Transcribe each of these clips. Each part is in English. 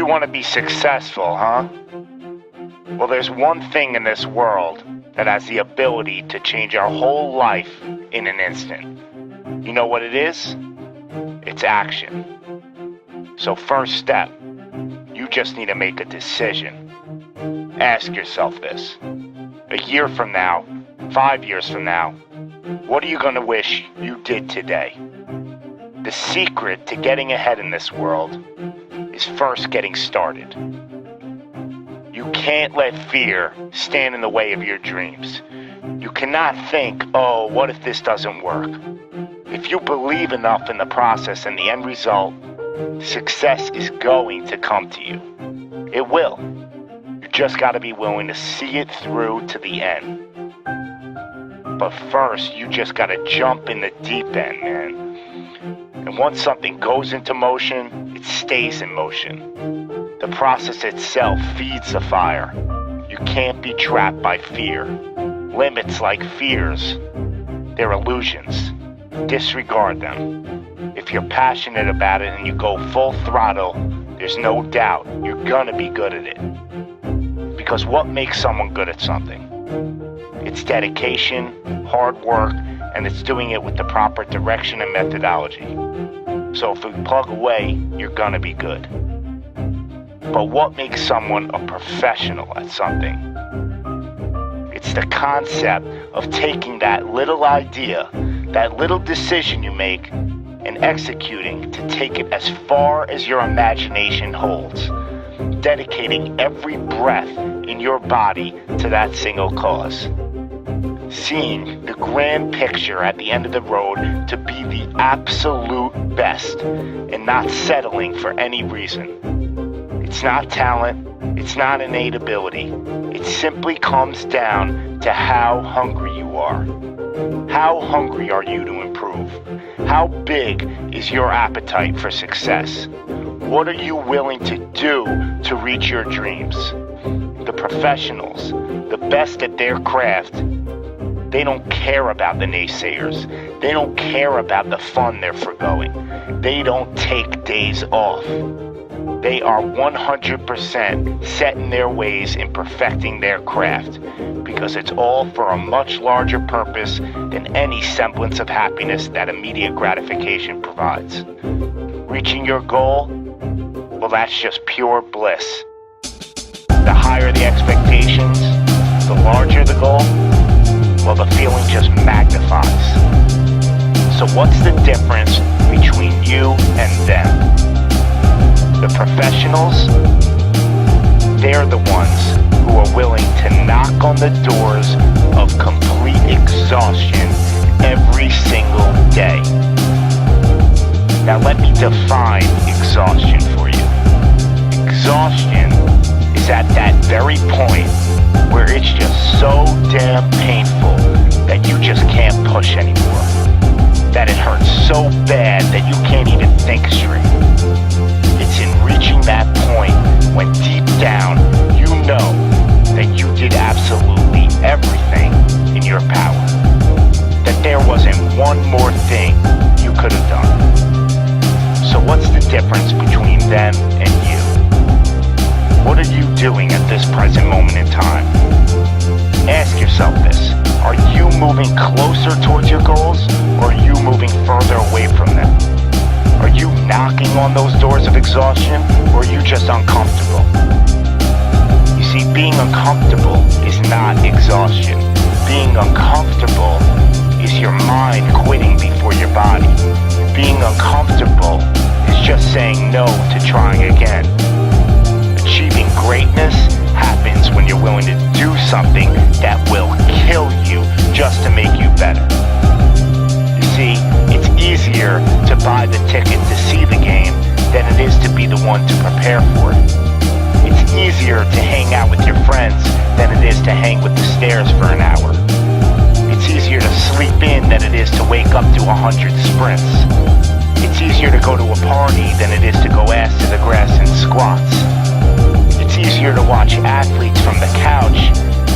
want to be successful, huh? Well, there's one thing in this world that has the ability to change our whole life in an instant. You know what it is? It's action. So first step, you just need to make a decision. Ask yourself this. A year from now, 5 years from now, what are you going to wish you did today? The secret to getting ahead in this world is first getting started. You can't let fear stand in the way of your dreams. You cannot think, oh, what if this doesn't work? If you believe enough in the process and the end result, success is going to come to you. It will. You just got to be willing to see it through to the end. But first, you just got to jump in the deep end, man. And once something goes into motion, it stays in motion. The process itself feeds the fire. You can't be trapped by fear. Limits like fears, they're illusions. Disregard them. If you're passionate about it and you go full throttle, there's no doubt you're gonna be good at it. Because what makes someone good at something? It's dedication, hard work, and it's doing it with the proper direction and methodology. So if you plug away, you're gonna be good. But what makes someone a professional at something? It's the concept of taking that little idea, that little decision you make, and executing to take it as far as your imagination holds, dedicating every breath in your body to that single cause. Seeing the grand picture at the end of the road to be the absolute best and not settling for any reason. It's not talent, it's not innate ability, it simply comes down to how hungry you are. How hungry are you to improve? How big is your appetite for success? What are you willing to do to reach your dreams? The professionals, the best at their craft, they don't care about the naysayers. They don't care about the fun they're forgoing. They don't take days off. They are 100% set in their ways in perfecting their craft because it's all for a much larger purpose than any semblance of happiness that immediate gratification provides. Reaching your goal, well, that's just pure bliss. The higher the expectations, the larger the goal, well, the feeling just magnifies. So what's the difference between you and them? The professionals, they're the ones who are willing to knock on the doors of complete exhaustion every single day. Now let me define exhaustion for you. Exhaustion is at that very point where it's just so damn painful that you just can't push anymore. That it hurts so bad that you can't even think straight. It's in reaching that point when deep down you know that you did absolutely everything in your power. That there wasn't one more thing you could have done. So what's the difference between them and you? What are you doing at this present moment in time? Ask yourself this. Are you moving closer towards your goals, or are you moving further away from them? Are you knocking on those doors of exhaustion, or are you just uncomfortable? You see, being uncomfortable is not exhaustion. Being uncomfortable is your mind quitting before your body. Being uncomfortable is just saying no to trying again. Achieving greatness happens when you're willing to do something that will kill you just to make you better. You see, it's easier to buy the ticket to see the game than it is to be the one to prepare for it. It's easier to hang out with your friends than it is to hang with the stairs for an hour. It's easier to sleep in than it is to wake up to 100 sprints. It's easier to go to a party than it is to go ass to the grass and squats. It's easier to watch athletes from the couch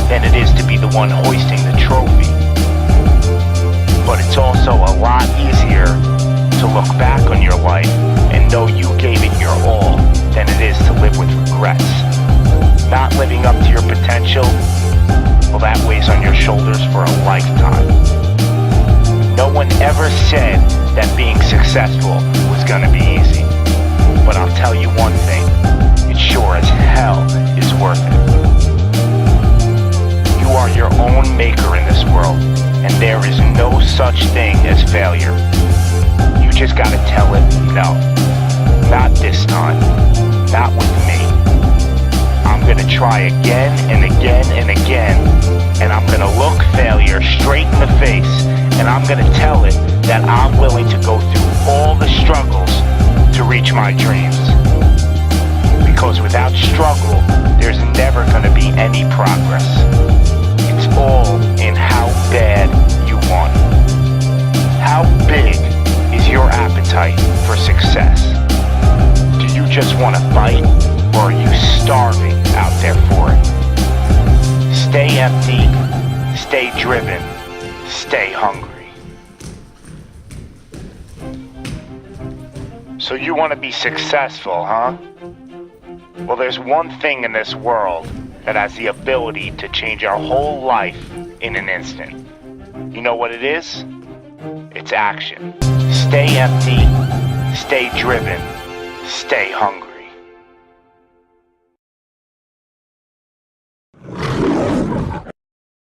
than it is to be the one hoisting the trophy. But it's also a lot easier to look back on your life and know you gave it your all than it is to live with well, that weighs on your shoulders for a lifetime. No one ever said that being successful was gonna be easy. But I'll tell you one thing, it sure as hell is worth it. You are your own maker in this world, and there is no such thing as failure. You just gotta tell it, no, not this time, not with me. I'm gonna try again and again and again, and I'm gonna look failure straight in the face, and I'm gonna tell it that I'm willing to go through all the struggles to reach my dreams. Because without struggle, there's never gonna be any progress. It's all in how bad you want it. How big is your appetite for success? Do you just want to fight, or are you starving out there for it? Stay empty, stay driven, stay hungry. So you want to be successful, huh? Well, there's one thing in this world that has the ability to change our whole life in an instant. You know what it is? It's action. Stay empty, stay driven, stay hungry.